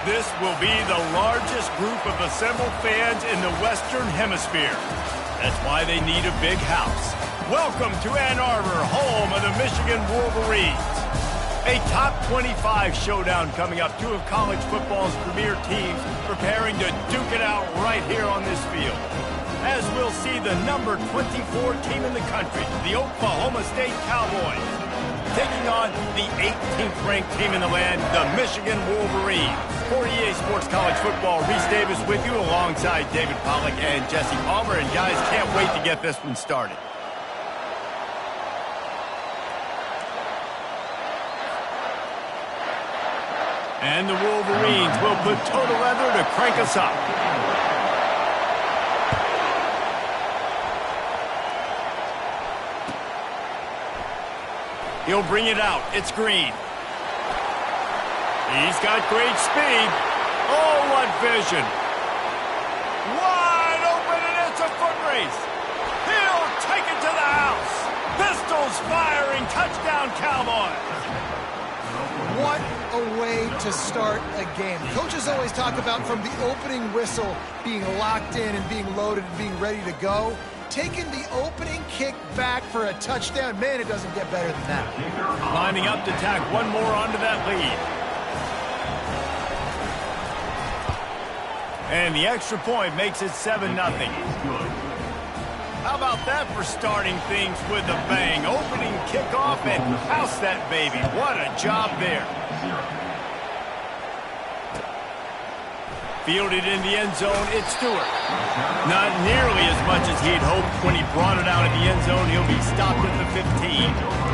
This will be the largest group of assembled fans in the Western Hemisphere. That's why they need a big house. Welcome to Ann Arbor, home of the Michigan Wolverines. A top 25 showdown coming up. Two of college football's premier teams preparing to duke it out right here on this field. As we'll see the number 24 team in the country, the Oklahoma State Cowboys, taking on the 18th ranked team in the land, the Michigan Wolverines. For EA Sports College Football, Reese Davis with you alongside David Pollack and Jesse Palmer. And guys, can't wait to get this one started. And the Wolverines will put total leather to crank us up. He'll bring it out. It's Green. He's got great speed. Oh, what vision. Wide open, and it's a foot race. He'll take it to the house. Pistols firing. Touchdown, Cowboys. What a way to start a game. Coaches always talk about from the opening whistle being locked in and being loaded and being ready to go. Taking the opening kick back for a touchdown. Man, it doesn't get better than that. Lining up to tack one more onto that lead. And the extra point makes it 7-0. How about that for starting things with a bang? Opening kickoff and house that baby. What a job there. Fielded in the end zone, it's Stewart. Not nearly as much as he'd hoped when he brought it out of the end zone. He'll be stopped at the 15.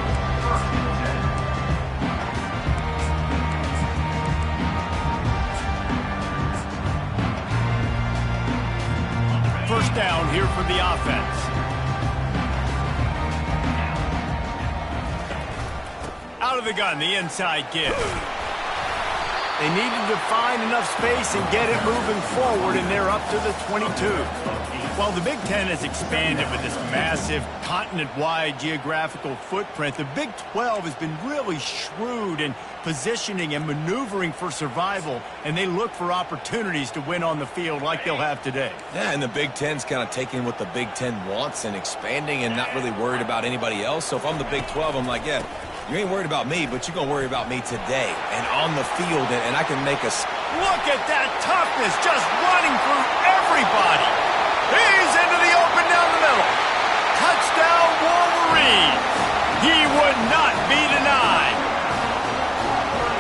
First down here for the offense. Out of the gun, the inside give. They needed to find enough space and get it moving forward, and they're up to the 22. While the Big Ten has expanded with this massive continent-wide geographical footprint, the Big 12 has been really shrewd in positioning and maneuvering for survival, and they look for opportunities to win on the field like they'll have today. Yeah, and the Big Ten's kind of taking what the Big Ten wants and expanding and not really worried about anybody else. So if I'm the Big 12, I'm like, yeah, you ain't worried about me, but you're going to worry about me today and on the field, and I can make us. Look at that toughness, just running through everybody. He's into the open down the middle. Touchdown, Wolverines. He would not be denied.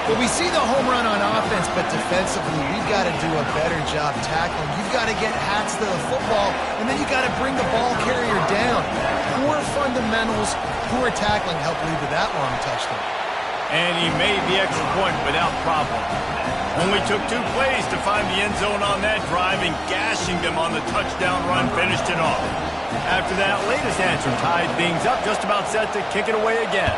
Well, we see the home run on offense, but defensively, we've got to do a better job tackling. You've got to get hats to the football, and then you got to bring the ball carrier down. Poor fundamentals, poor tackling helped lead to that long touchdown. And he made the extra point without problem. Only took 2 plays to find the end zone on that drive, and gashing them on the touchdown run finished it off. After that latest answer tied things up, just about set to kick it away again.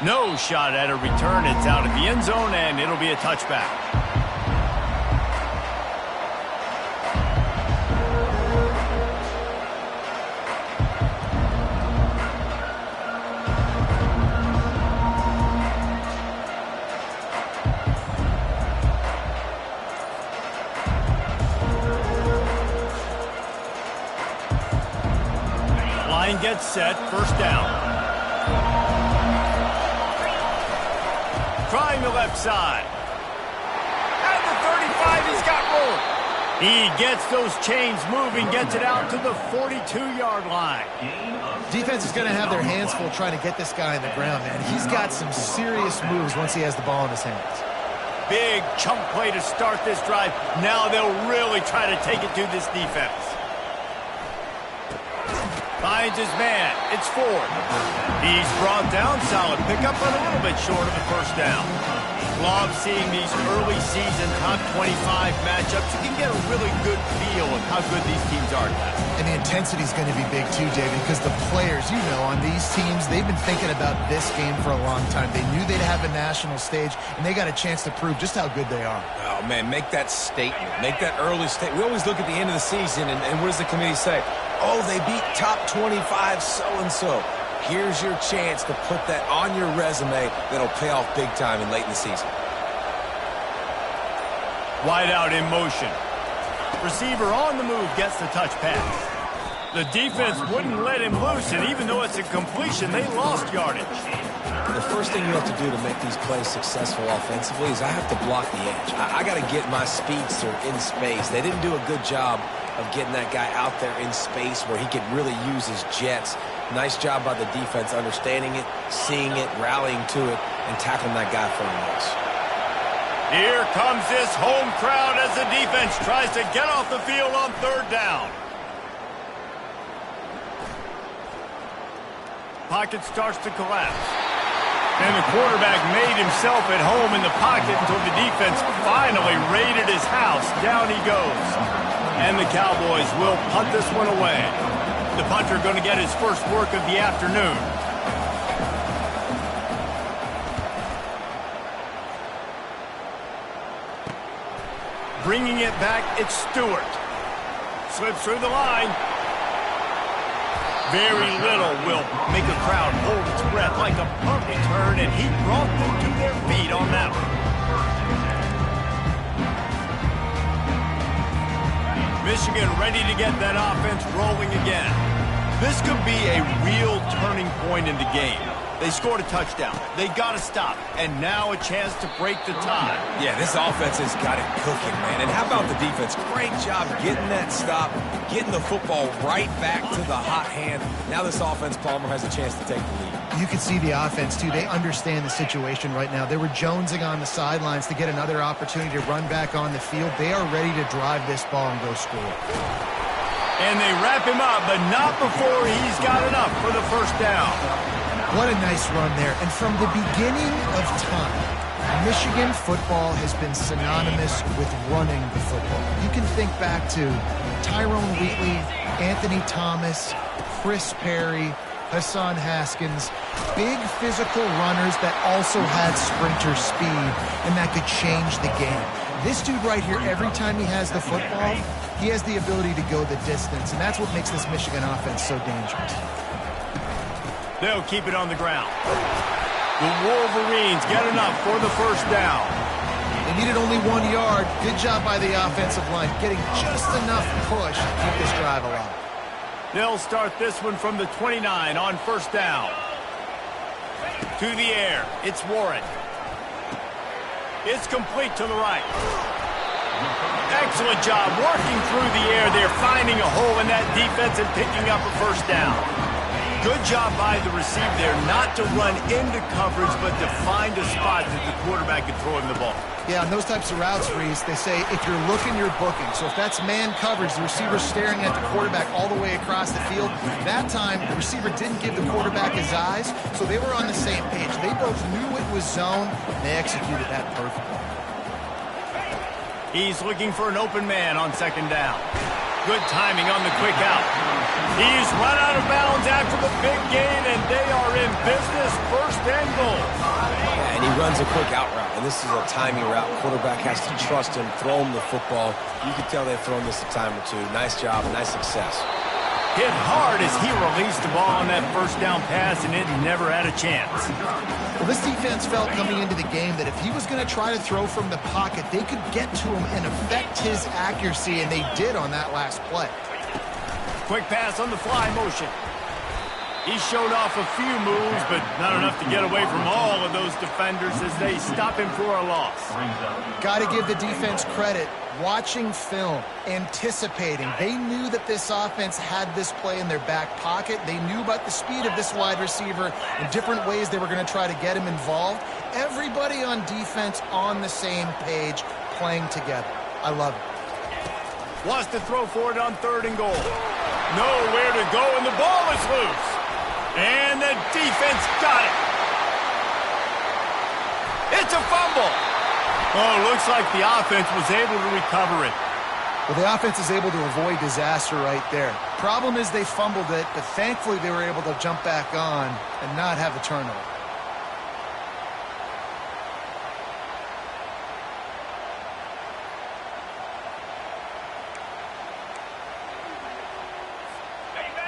No shot at a return. It's out of the end zone, and it'll be a touchback. Line gets set, first down. Trying the left side. At the 35, he's got room. He gets those chains moving, gets it out to the 42-yard line. Defense is going to have their hands full trying to get this guy on the ground, man. He's got some serious moves once he has the ball in his hands. Big chunk play to start this drive. Now they'll really try to take it to this defense. Finds his man. It's Ford. He's brought down. Solid pickup, but a little bit short of the first down. Love seeing these early season top 25 matchups. You can get a really good feel of how good these teams are at that. And the intensity is going to be big too, David, because the players, you know, on these teams, they've been thinking about this game for a long time. They knew they'd have a national stage, and they got a chance to prove just how good they are. Oh, man, make that statement. Make that early statement. We always look at the end of the season, and what does the committee say? Oh, they beat top 25 so-and-so. Here's your chance to put that on your resume that'll pay off big time and late in the season. Wide out in motion. Receiver on the move gets the touch pass. The defense wouldn't let him loose, and even though it's a completion, they lost yardage. The first thing you have to do to make these plays successful offensively is I have to block the edge. I got to get my speedster in space. They didn't do a good job of getting that guy out there in space where he could really use his jets. Nice job by the defense understanding it, seeing it, rallying to it, and tackling that guy for a loss. Here comes this home crowd as the defense tries to get off the field on third down. Pocket starts to collapse. And the quarterback made himself at home in the pocket until the defense finally raided his house. Down he goes. And the Cowboys will punt this one away. The punter going to get his first work of the afternoon. Bringing it back, it's Stewart. Slips through the line. Very little will make a crowd hold its breath like a punt return, and he brought them to their feet on that one. Michigan ready to get that offense rolling again. This could be a real turning point in the game. They scored a touchdown. They got to stop. And now a chance to break the tie. Yeah, this offense has got it cooking, man. And how about the defense? Great job getting that stop, getting the football right back to the hot hand. Now this offense, Palmer, has a chance to take the lead. You can see the offense, too. They understand the situation right now. They were jonesing on the sidelines to get another opportunity to run back on the field. They are ready to drive this ball and go score. And they wrap him up, but not before he's got enough for the first down. What a nice run there. And from the beginning of time, Michigan football has been synonymous with running the football. You can think back to Tyrone Wheatley, Anthony Thomas, Chris Perry, Hassan Haskins, big physical runners that also had sprinter speed, and that could change the game. This dude right here, every time he has the football, he has the ability to go the distance, and that's what makes this Michigan offense so dangerous. They'll keep it on the ground. The Wolverines get enough for the first down. They needed only 1 yard. Good job by the offensive line, getting just enough push to keep this drive alive. They'll start this one from the 29 on first down. To the air, it's Warren. It's complete to the right. Excellent job working through the air there, finding a hole in that defense and picking up a first down. Good job by the receiver there not to run into coverage, but to find a spot that the quarterback could throw him the ball. Yeah, on those types of routes, Reese, they say if you're looking, you're booking. So if that's man coverage, the receiver's staring at the quarterback all the way across the field. That time, the receiver didn't give the quarterback his eyes, so they were on the same page. They both knew it was zone, and they executed that perfectly. He's looking for an open man on second down. Good timing on the quick out. He's run out of bounds after the big gain, and they are in business, first and goal. Yeah, and he runs a quick out route, and this is a timing route. Quarterback has to trust him, throw him the football. You can tell they've thrown this a time or two. Nice job, nice success. Hit hard as he released the ball on that first down pass, and it never had a chance. Well, this defense felt coming into the game that if he was going to try to throw from the pocket, they could get to him and affect his accuracy, and they did on that last play. Quick pass on the fly motion. He showed off a few moves, but not enough to get away from all of those defenders as they stop him for a loss. Got to give the defense credit. Watching film, anticipating. They knew that this offense had this play in their back pocket. They knew about the speed of this wide receiver and different ways they were going to try to get him involved. Everybody on defense on the same page, playing together. I love it. Wants to throw for it on third and goal. Nowhere to go, and the ball is loose. And the defense got it. It's a fumble. Oh, looks like the offense was able to recover it. Well, the offense is able to avoid disaster right there. Problem is they fumbled it, but thankfully they were able to jump back on and not have a turnover.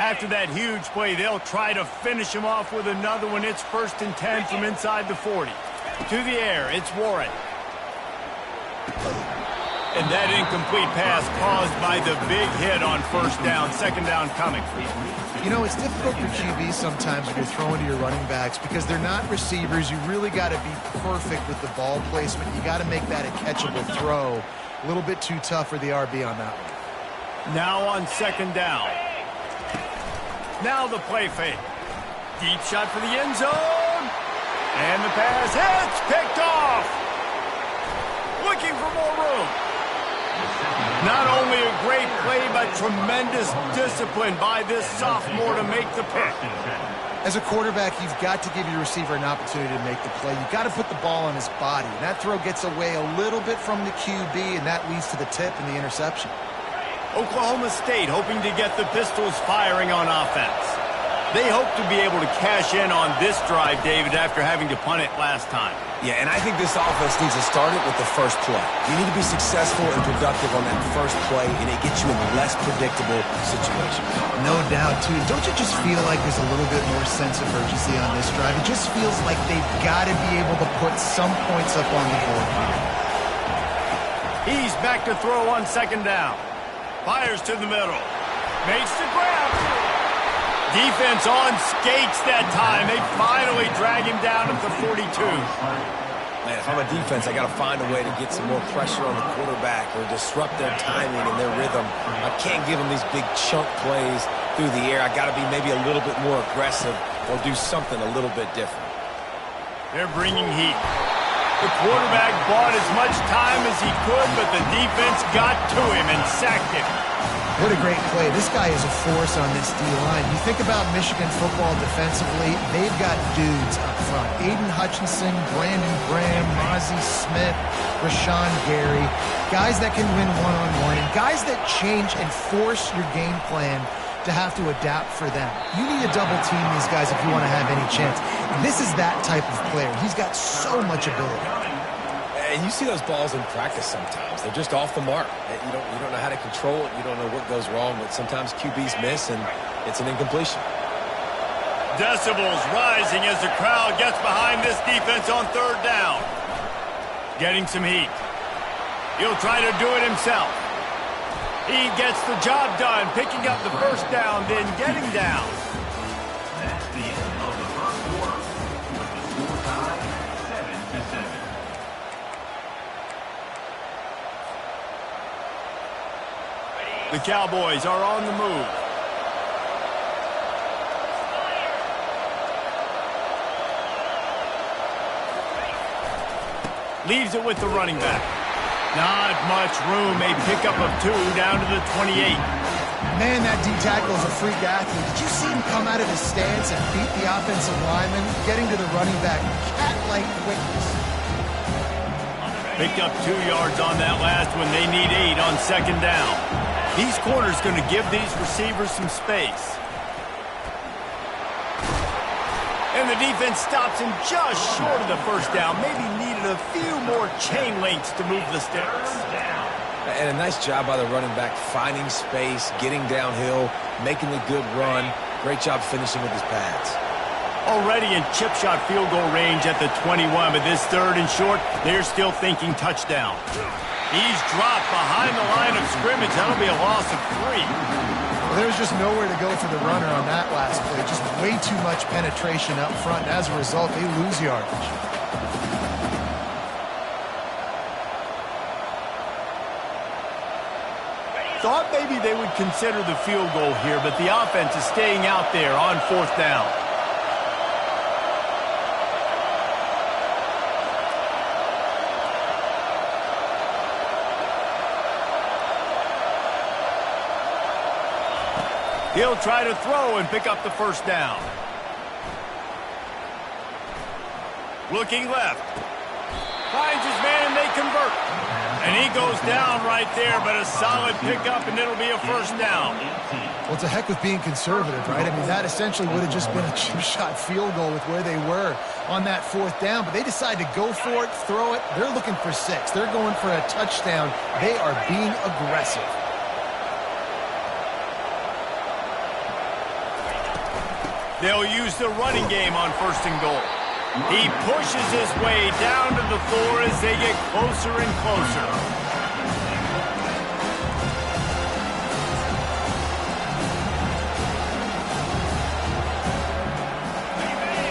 After that huge play, they'll try to finish him off with another one. It's 1st and 10 from inside the 40. To the air, it's Warren. And that incomplete pass caused by the big hit on 1st down. 2nd down coming. You know, it's difficult for QB sometimes when you're throwing to your running backs because they're not receivers. You really got to be perfect with the ball placement. You got to make that a catchable throw. A little bit too tough for the RB on that one. Now on 2nd down. Now the play fake. Deep shot for the end zone. And the pass hits. Picked off. Looking for more room. Not only a great play, but tremendous discipline by this sophomore to make the pick. As a quarterback, you've got to give your receiver an opportunity to make the play. You've got to put the ball on his body. And that throw gets away a little bit from the QB, and that leads to the tip and the interception. Oklahoma State hoping to get the Pistols firing on offense. They hope to be able to cash in on this drive, David, after having to punt it last time. Yeah, and I think this offense needs to start it with the first play. You need to be successful and productive on that first play, and it gets you in a less predictable situation. No doubt, too. Don't you just feel like there's a little bit more sense of urgency on this drive? It just feels like they've got to be able to put some points up on the board. He's back to throw on 2nd down. Fires to the middle. Makes the grab. Defense on skates that time. They finally drag him down at the 42. Man, if I'm a defense, I got to find a way to get some more pressure on the quarterback or disrupt their timing and their rhythm. I can't give them these big chunk plays through the air. I got to be maybe a little bit more aggressive or do something a little bit different. They're bringing heat. The quarterback bought as much time as he could, but the defense got to him and sacked him. What a great play. This guy is a force on this D-line. You think about Michigan football defensively, they've got dudes up front. Aiden Hutchinson, Brandon Graham, Mozzie Smith, Rashawn Gary. Guys that can win one-on-one and guys that change and force your game plan to have to adapt for them. You need to double team these guys if you want to have any chance. This is that type of player. He's got so much ability. And you see those balls in practice sometimes. They're just off the mark. You don't know how to control it. You don't know what goes wrong, but sometimes QBs miss, and it's an incompletion. Decibels rising as the crowd gets behind this defense on 3rd down. Getting some heat. He'll try to do it himself. He gets the job done, picking up the 1st down, then getting down. That's the end of the first quarter, with the score tied 7-7. The Cowboys are on the move. Leaves it with the running back. Not much room. A pickup of 2 down to the 28. Man, that D-tackle is a freak athlete. Did you see him come out of his stance and beat the offensive lineman, getting to the running back? Cat-like quickness. Picked up 2 yards on that last one. They need 8 on 2nd down. These corners going to give these receivers some space. And the defense stops him just short of the 1st down. Maybe needed a few more chain links to move the sticks. And a nice job by the running back, finding space, getting downhill, making a good run. Great job finishing with his pads. Already in chip shot field goal range at the 21, but this 3rd and short, they're still thinking touchdown. He's dropped behind the line of scrimmage. That'll be a loss of 3. Well, there's just nowhere to go for the runner on that last play. Just way too much penetration up front. And as a result, they lose yardage. Thought maybe they would consider the field goal here, but the offense is staying out there on 4th down. He'll try to throw and pick up the 1st down. Looking left. Finds his man and they convert. And he goes down right there, but a solid pickup, and it'll be a 1st down. Well, it's a heck with being conservative, right? I mean, that essentially would have just been a chip shot field goal with where they were on that 4th down. But they decide to go for it, throw it. They're looking for 6. They're going for a touchdown. They are being aggressive. They'll use the running game on 1st and goal. He pushes his way down to the floor as they get closer and closer.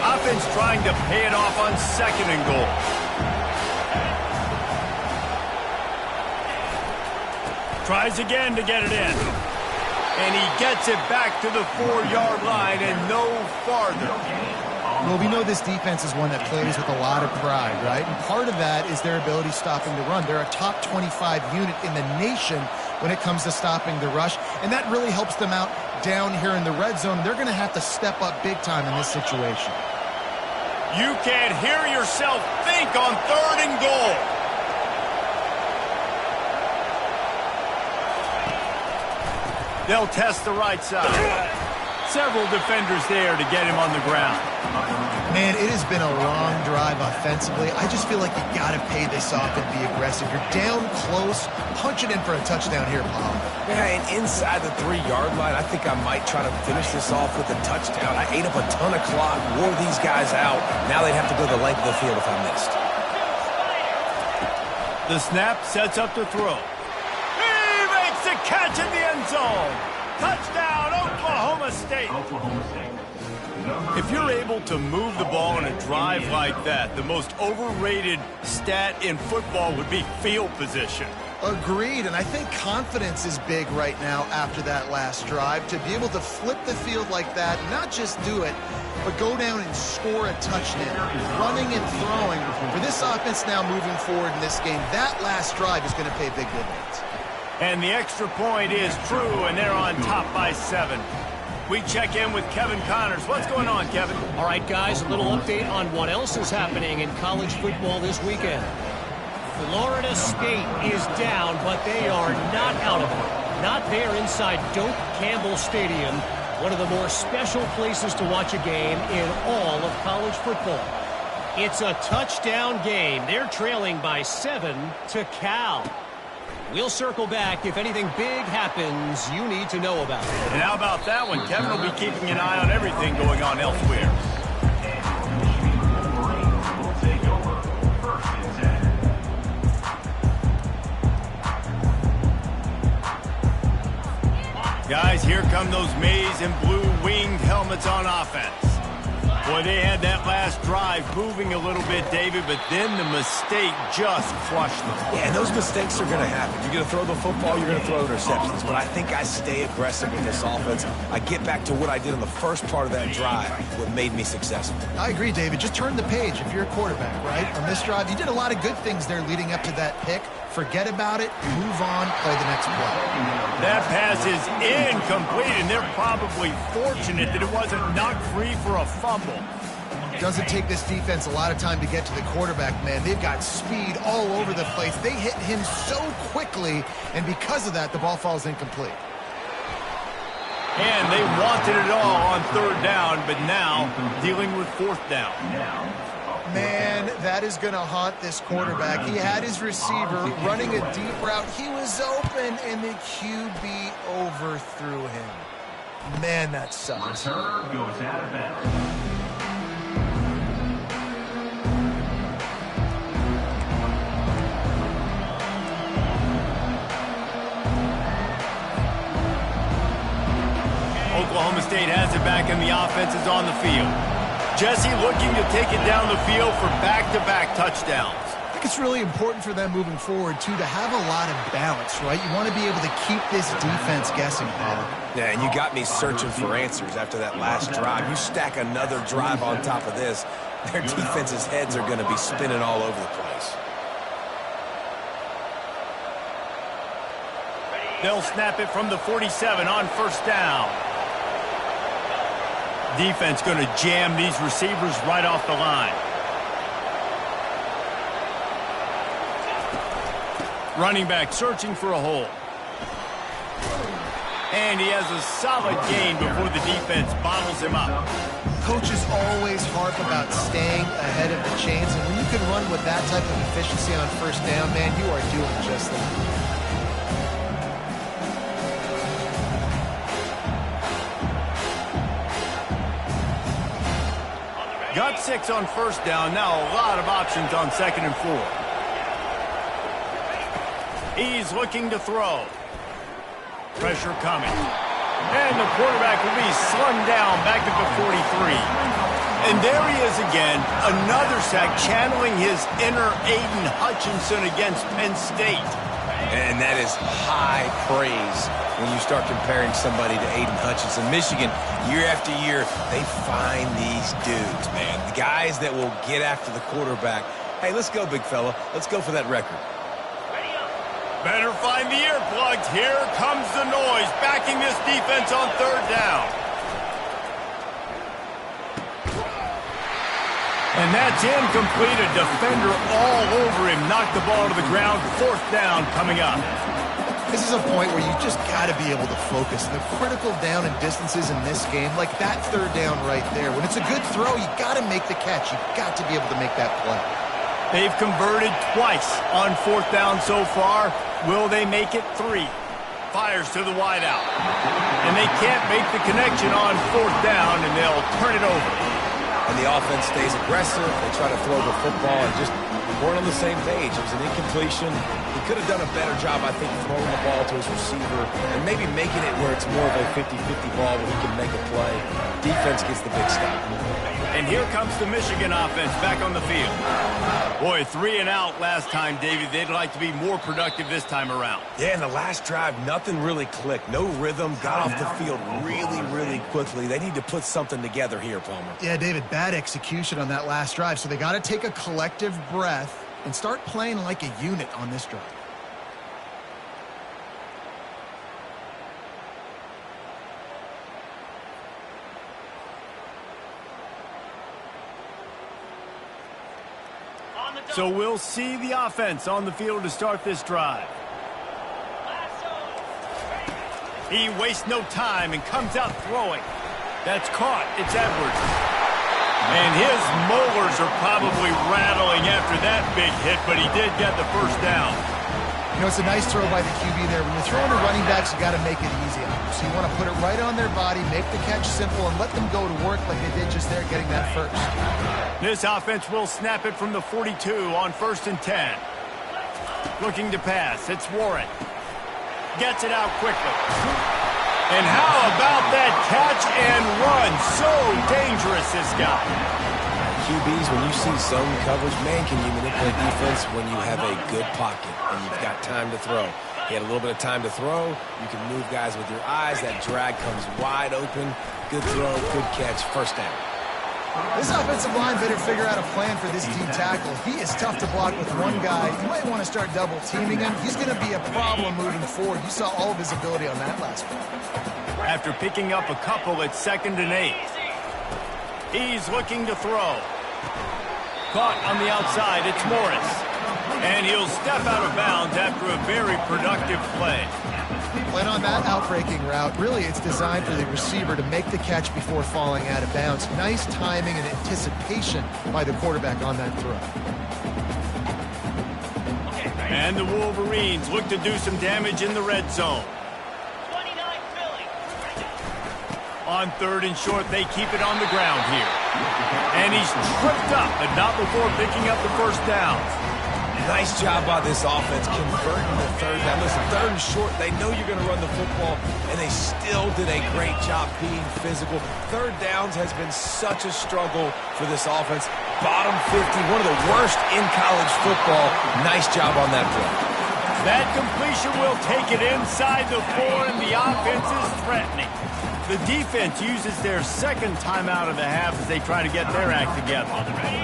Offense trying to pay it off on 2nd and goal. Tries again to get it in. And he gets it back to the 4-yard line and no farther. Well, we know this defense is one that plays with a lot of pride, right? And part of that is their ability stopping the run. They're a top 25 unit in the nation when it comes to stopping the rush, and that really helps them out down here in the red zone. They're going to have to step up big time in this situation. You can't hear yourself think on 3rd and goal. They'll test the right side. Several defenders there to get him on the ground. Man, it has been a long drive offensively. I just feel like you got to pay this off and be aggressive. You're down close. Punch it in for a touchdown here, Paul. Yeah, and inside the 3-yard line, I think I might try to finish this off with a touchdown. I ate up a ton of clock, wore these guys out. Now they'd have to go the length of the field if I missed. The snap sets up to throw. He makes the catch in the end zone. Touchdown, Oklahoma State. If you're able to move the ball in a drive like that, the most overrated stat in football would be field position. Agreed, and I think confidence is big right now after that last drive. To be able to flip the field like that, not just do it, but go down and score a touchdown, running and throwing. For this offense now moving forward in this game, that last drive is going to pay big dividends. And the extra point is true, and they're on top by 7. We check in with Kevin Connors. What's going on, Kevin? All right, guys, a little update on what else is happening in college football this weekend. Florida State is down, but they are not out of it. Not there inside Doak Campbell Stadium, one of the more special places to watch a game in all of college football. It's a touchdown game. They're trailing by 7 to Cal. We'll circle back if anything big happens you need to know about. And how about that one? Kevin will be keeping an eye on everything going on elsewhere. Guys, here come those maize and blue winged helmets on offense. Boy, they had that last drive moving a little bit, David, but then the mistake just crushed them. Yeah, and those mistakes are going to happen. You're going to throw the football, you're going to throw interceptions. But I think I stay aggressive with this offense. I get back to what I did in the first part of that drive, what made me successful. I agree, David. Just turn the page if you're a quarterback, right? On this drive, you did a lot of good things there leading up to that pick. Forget about it, move on, play the next play. That pass is incomplete, and they're probably fortunate that it wasn't knocked free for a fumble. Doesn't take this defense a lot of time to get to the quarterback, man. They've got speed all over the place. They hit him so quickly, and because of that, the ball falls incomplete. And they wanted it all on 3rd down, but now dealing with 4th down. Man, that is going to haunt this quarterback. He had his receiver running a deep route. He was open, and the QB overthrew him. Man, that sucks. Return goes out of bounds. Oklahoma State has it back, and the offense is on the field. Jesse looking to take it down the field for back-to-back touchdowns. I think it's really important for them moving forward, too, to have a lot of balance, right? You want to be able to keep this defense guessing, Paul. Yeah, and you got me searching for answers after that last drive. You stack another drive on top of this, their defense's heads are going to be spinning all over the place. They'll snap it from the 47 on 1st down. Defense going to jam these receivers right off the line. Running back searching for a hole. And he has a solid gain before the defense bottles him up. Coaches always harp about staying ahead of the chains, and when you can run with that type of efficiency on 1st down, man, you are doing just that. got 6 on first down. Now a lot of options on 2nd and 4. He's looking to throw. Pressure coming. And the quarterback will be slung down back at the 43. And there he is again, another sack, channeling his inner Aiden Hutchinson against Penn State. And that is high praise when you start comparing somebody to Aiden Hutchinson. Michigan, year after year, they find these dudes, man. The guys that will get after the quarterback. Hey, let's go, big fella. Let's go for that record. Better find the earplugs. Here comes the noise, backing this defense on 3rd down. And that's incomplete. A defender all over him. Knocked the ball to the ground. 4th down coming up. This is a point where you just got to be able to focus. The critical down and distances in this game, like that 3rd down right there. When it's a good throw, you got to make the catch. You got to be able to make that play. They've converted twice on 4th down so far. Will they make it 3? Fires to the wideout. And they can't make the connection on 4th down, and they'll turn it over. And the offense stays aggressive. They try to throw the football and just weren't on the same page. It was an incompletion. He could have done a better job, I think, throwing the ball to his receiver and maybe making it where it's more of a 50-50 ball where he can make a play. Defense gets the big stop. And here comes the Michigan offense back on the field. Boy, 3 and out last time, David. They'd like to be more productive this time around. Yeah, in the last drive, nothing really clicked. No rhythm. Got off the field really, really quickly. They need to put something together here, Palmer. Yeah, David, bad execution on that last drive. So they got to take a collective breath and start playing like a unit on this drive. So we'll see the offense on the field to start this drive. He wastes no time and comes out throwing. That's caught. It's Edwards. And his molars are probably rattling after that big hit, but he did get the first down. You know, it's a nice throw by the QB there. When you're throwing to running backs, you got to make it easy on them. So you want to put it right on their body, make the catch simple, and let them go to work like they did just there, getting that first. This offense will snap it from the 42 on 1st and 10. Looking to pass. It's Warren. Gets it out quickly. And how about that catch and run? So dangerous, this guy. QBs, when you see zone coverage, man, can you manipulate defense when you have a good pocket and you've got time to throw. He had a little bit of time to throw. You can move guys with your eyes. That drag comes wide open. Good throw, good catch, first down. This offensive line better figure out a plan for this D tackle. He is tough to block with one guy. You might want to start double teaming him. He's going to be a problem moving forward. You saw all of his ability on that last one. After picking up a couple at 2nd and 8. He's looking to throw. Caught on the outside. It's Morris. And he'll step out of bounds after a very productive play. When on that outbreaking route, really it's designed for the receiver to make the catch before falling out of bounds. Nice timing and anticipation by the quarterback on that throw. And the Wolverines look to do some damage in the red zone. On 3rd and short, they keep it on the ground here. And he's tripped up, but not before picking up the first down. Nice job by this offense converting the 3rd down. Listen, 3rd and short, they know you're going to run the football, and they still did a great job being physical. 3rd downs has been such a struggle for this offense. Bottom 50, one of the worst in college football. Nice job on that play. That completion will take it inside the 4, and the offense is threatening. The defense uses their 2nd timeout of the half as they try to get their act together.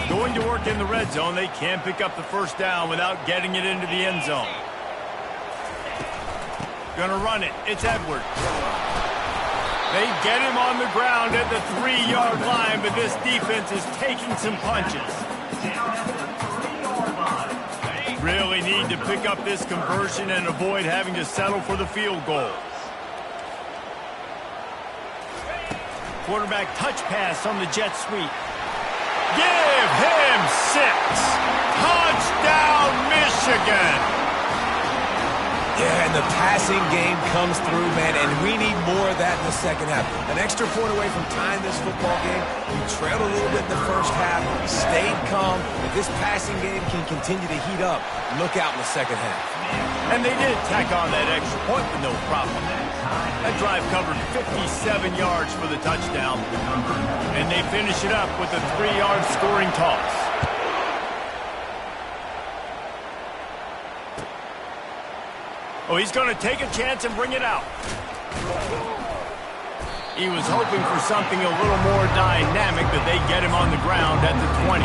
Going to work in the red zone, they can't pick up the first down without getting it into the end zone. Gonna run it. It's Edwards. They get him on the ground at the 3-yard line, but this defense is taking some punches. Really need to pick up this conversion and avoid having to settle for the field goal. Quarterback touch pass on the jet sweep. Give him 6. Touchdown, Michigan. Yeah, and the passing game comes through, man, and we need more of that in the second half. An extra point away from tying this football game. You trailed a little bit in the first half, stayed calm. If this passing game can continue to heat up, look out in the second half. And they did tack on that extra point with no problem. That drive covered 57 yards for the touchdown. And they finish it up with a 3-yard scoring toss. Oh, he's going to take a chance and bring it out. He was hoping for something a little more dynamic, but they get him on the ground at the 20.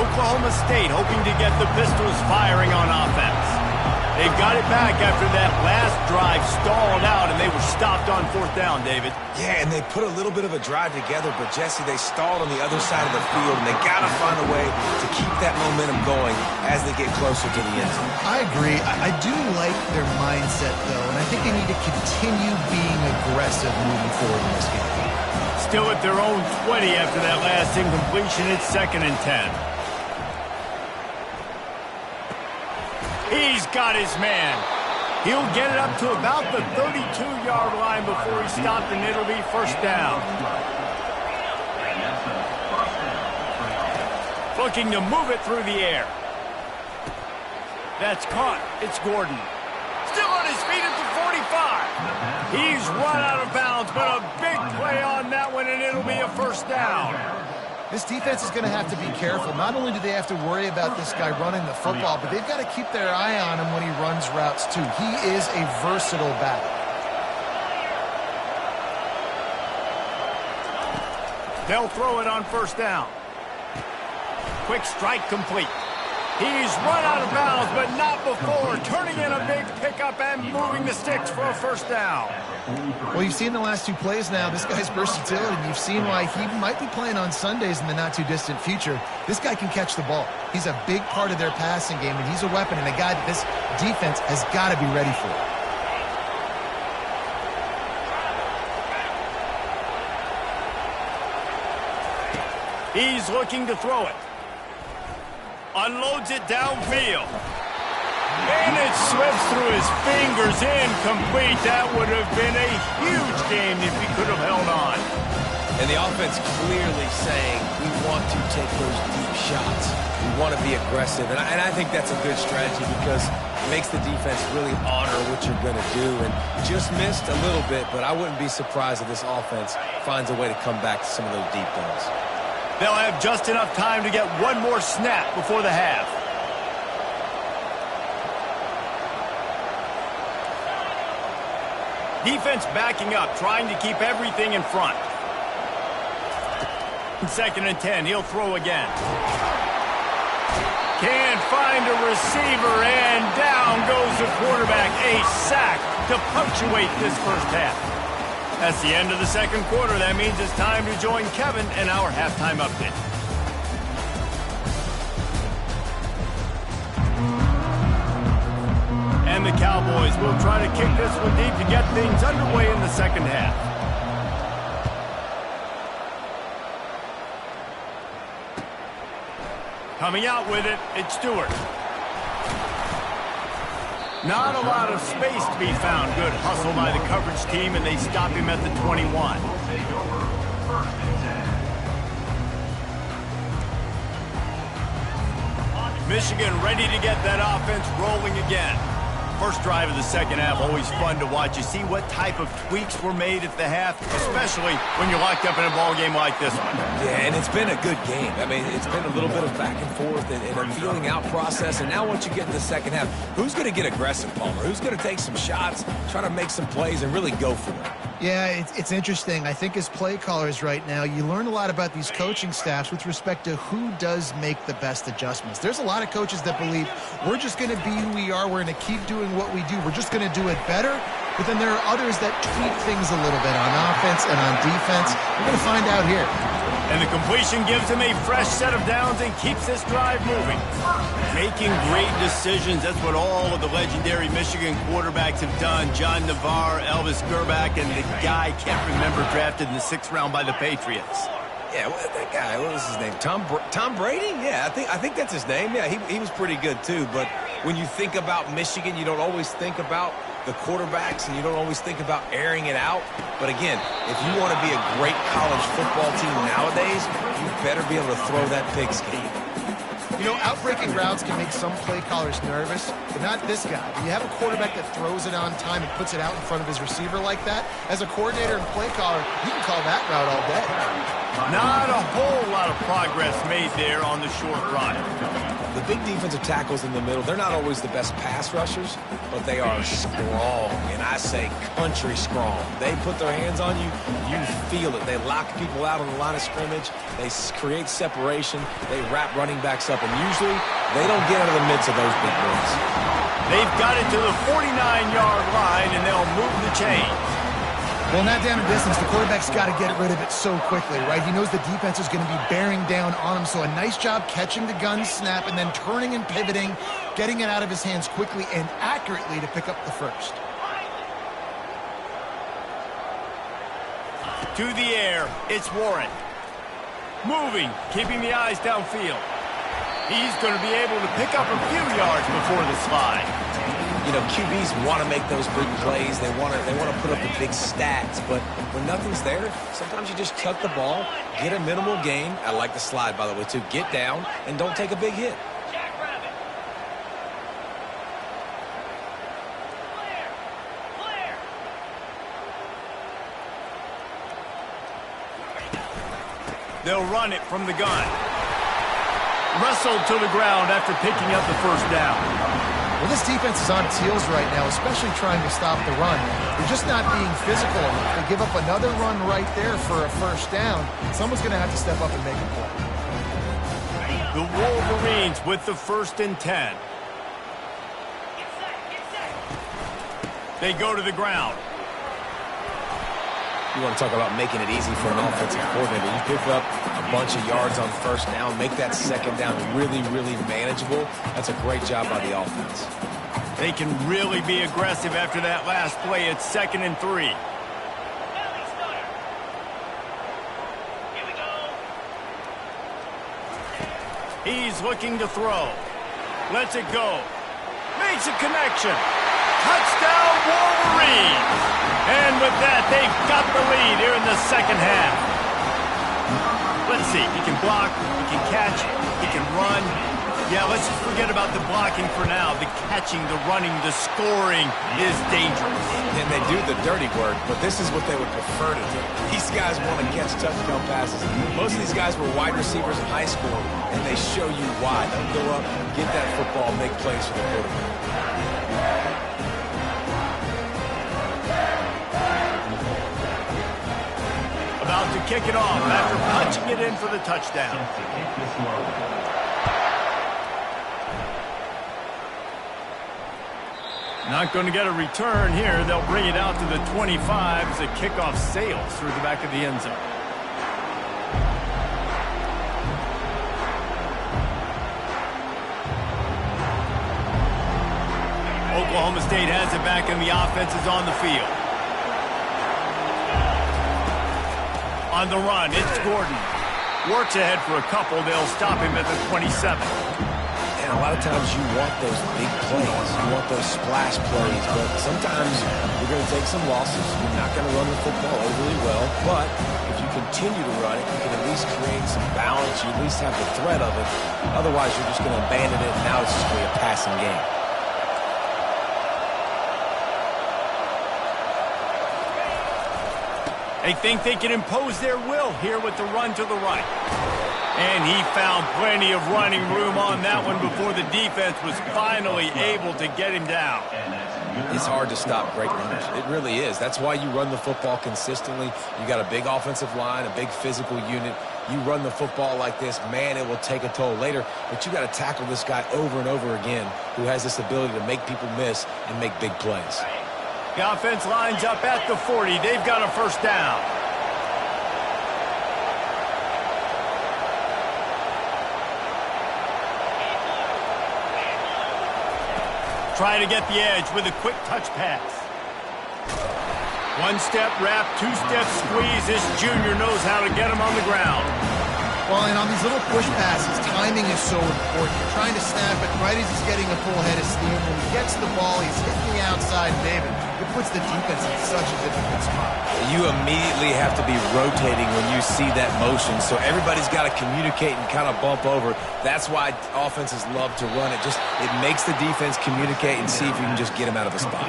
Oklahoma State hoping to get the Pistols firing on offense. They've got it back after that last drive stalled out, and they were stopped on 4th down, David. Yeah, and they put a little bit of a drive together, but, Jesse, they stalled on the other side of the field, and they got to find a way to keep that momentum going as they get closer to the end zone. I agree. I do like their mindset, though, and I think they need to continue being aggressive moving forward in this game. Still at their own 20 after that last incompletion. It's 2nd and 10. He's got his man. He'll get it up to about the 32-yard line before he's stopped, and it'll be 1st down. Looking to move it through the air. That's caught. It's Gordon. Still on his feet at the 45. He's run out of bounds, but a big play on that one, and it'll be a 1st down. This defense is going to have to be careful. Not only do they have to worry about this guy running the football, but they've got to keep their eye on him when he runs routes, too. He is a versatile back. They'll throw it on 1st down. Quick strike complete. He's run out of bounds, but not before turning in a big pickup and moving the sticks for a 1st down. Well, you've seen the last 2 plays now. This guy's versatility, and you've seen why he might be playing on Sundays in the not-too-distant future. This guy can catch the ball. He's a big part of their passing game, and he's a weapon and a guy that this defense has got to be ready for. He's looking to throw it. Unloads it downfield. And it slips through his fingers, incomplete. That would have been a huge game if he could have held on. And the offense clearly saying, we want to take those deep shots. We want to be aggressive. And I think that's a good strategy because it makes the defense really honor what you're going to do. And just missed a little bit, but I wouldn't be surprised if this offense finds a way to come back to some of those deep ones. They'll have just enough time to get one more snap before the half. Defense backing up, trying to keep everything in front. 2nd and 10, he'll throw again. Can't find a receiver, and down goes the quarterback. A sack to punctuate this 1st half. That's the end of the 2nd quarter. That means it's time to join Kevin in our halftime update. And the Cowboys will try to kick this one deep to get things underway in the 2nd half. Coming out with it, it's Stewart. Not a lot of space to be found. Good hustle by the coverage team, and they stop him at the 21. Michigan ready to get that offense rolling again. First drive of the 2nd half, always fun to watch. You see what type of tweaks were made at the half, especially when you're locked up in a ball game like this one. Yeah, and it's been a good game. I mean, it's been a little bit of back and forth and a feeling out process. And now once you get in the 2nd half, who's going to get aggressive, Palmer? Who's going to take some shots, try to make some plays, and really go for it? Yeah, it's interesting. I think as play callers right now, you learn a lot about these coaching staffs with respect to who does make the best adjustments. There's a lot of coaches that believe we're just going to be who we are. We're going to keep doing what we do. We're just going to do it better. But then there are others that tweak things a little bit on offense and on defense. We're going to find out here. And the completion gives him a fresh set of downs and keeps this drive moving. Making great decisions. That's what all of the legendary Michigan quarterbacks have done. John Navarre, Elvis Gerbach, and the guy I can't remember drafted in the 6th round by the Patriots. Yeah, that guy, what was his name? Tom Brady? Yeah, I think that's his name. Yeah, he was pretty good too. But when you think about Michigan, you don't always think about the quarterbacks, and you don't always think about airing it out. But again, if you want to be a great college football team nowadays, you better be able to throw that pigskin. You know, outbreaking routes can make some play callers nervous, but not this guy. When you have a quarterback that throws it on time and puts it out in front of his receiver like that, as a coordinator and play caller, you can call that route all day. Not a whole lot of progress made there on the short run. The big defensive tackles in the middle, they're not always the best pass rushers, but they are strong, and I say country strong. They put their hands on you, you feel it. They lock people out on the line of scrimmage. They create separation. They wrap running backs up, and usually they don't get out of the midst of those big boys. They've got it to the 49-yard line, and they'll move the chains. Well, in that down and distance, the quarterback's got to get rid of it so quickly, right? He knows the defense is going to be bearing down on him, so a nice job catching the gun snap and then turning and pivoting, getting it out of his hands quickly and accurately to pick up the first. To the air, it's Warren. Moving, keeping the eyes downfield. He's going to be able to pick up a few yards before the slide. You know, QBs want to make those big plays. They want to put up the big stats. But when nothing's there, sometimes you just tuck the ball, get a minimal gain. I like the slide, by the way, too. Get down and don't take a big hit. They'll run it from the gun. Wrestled to the ground after picking up the first down. Well, this defense is on its heels right now, especially trying to stop the run. They're just not being physical enough. They give up another run right there for a first down. Someone's going to have to step up and make a play. The Wolverines with the 1st and 10. They go to the ground. You want to talk about making it easy for an offensive coordinator. You pick up a bunch of yards on first down, make that second down really, really manageable. That's a great job by the offense. They can really be aggressive after that last play. It's 2nd and 3. He's looking to throw. Lets it go. Makes a connection. Touchdown, Wolverines! And with that, they've got the lead here in the second half. Let's see. He can block, he can catch, he can run. Yeah, let's just forget about the blocking for now. The catching, the running, the scoring is dangerous. And they do the dirty work, but this is what they would prefer to do. These guys want to catch touchdown passes. Most of these guys were wide receivers in high school, and they show you why. They'll go up, get that football, make plays for the quarterback. About to kick it off after punching it in for the touchdown. Not going to get a return here. They'll bring it out to the 25 as the kickoff sails through the back of the end zone. Oklahoma State has it back and the offense is on the field. On the run, it's Gordon. Works ahead for a couple. They'll stop him at the 27. And a lot of times you want those big plays. You want those splash plays. But sometimes you're going to take some losses. You're not going to run the football overly well. But if you continue to run it, you can at least create some balance. You at least have the threat of it. Otherwise, you're just going to abandon it, and now it's just going to be a passing game. They think they can impose their will here with the run to the right. And he found plenty of running room on that one before the defense was finally able to get him down. It's hard to stop great runners. It really is. That's why you run the football consistently. You got a big offensive line, a big physical unit. You run the football like this, man, it will take a toll later. But you got to tackle this guy over and over again who has this ability to make people miss and make big plays. The offense lines up at the 40. They've got a first down. Try to get the edge with a quick touch pass. One-step wrap, two-step squeeze. This junior knows how to get him on the ground. Well, and on these little push passes, timing is so important. You're trying to snap it right as he's getting a full head of steam. When he gets the ball, he's hitting the outside, David. It puts the defense in such a difficult spot. You immediately have to be rotating when you see that motion, so everybody's got to communicate and kind of bump over. That's why offenses love to run it. It makes the defense communicate and see if you can just get him out of the spot.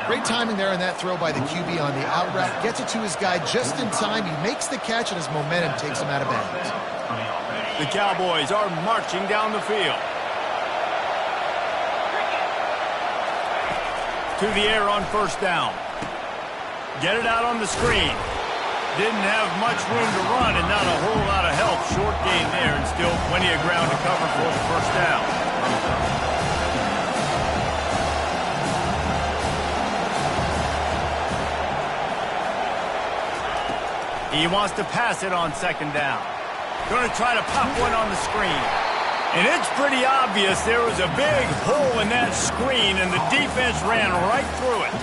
Great timing there on that throw by the QB on the out route. Gets it to his guy just in time. He makes the catch, and his momentum takes him out of bounds. The Cowboys are marching down the field. To the air on first down. Get it out on the screen. Didn't have much room to run and not a whole lot of help. Short gain there and still plenty of ground to cover for the first down. He wants to pass it on second down. Going to try to pop one on the screen. And it's pretty obvious there was a big hole in that screen, and the defense ran right through it.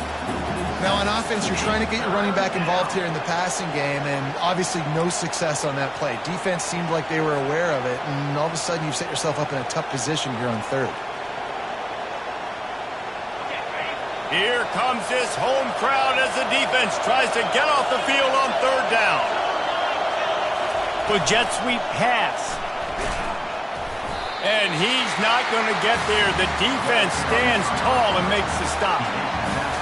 Now, on offense, you're trying to get your running back involved here in the passing game, and obviously no success on that play. Defense seemed like they were aware of it, and all of a sudden you've set yourself up in a tough position here on third. Here comes this home crowd as the defense tries to get off the field on third down. The jet sweep pass. And he's not going to get there. The defense stands tall and makes the stop.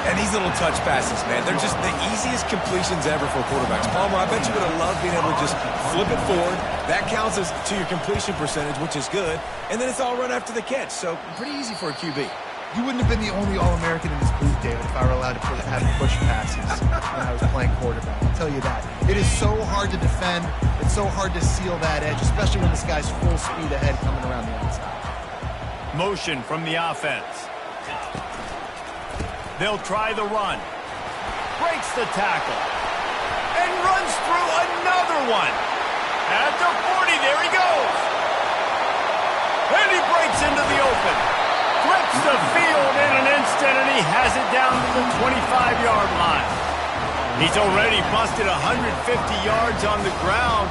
And these little touch passes, man, they're just the easiest completions ever for quarterbacks. Palmer, I bet you would have loved being able to just flip it forward. That counts as to your completion percentage, which is good. And then it's all run after the catch. So pretty easy for a QB. You wouldn't have been the only All-American in this booth, David, if I were allowed to have push passes when I was playing quarterback. I'll tell you that. It is so hard to defend. It's so hard to seal that edge, especially when this guy's full speed ahead coming around the outside. Motion from the offense. They'll try the run. Breaks the tackle. And runs through another one. At the 40, there he goes. And he breaks into the open. Flips the field in an instant, and he has it down to the 25-yard line. He's already busted 150 yards on the ground.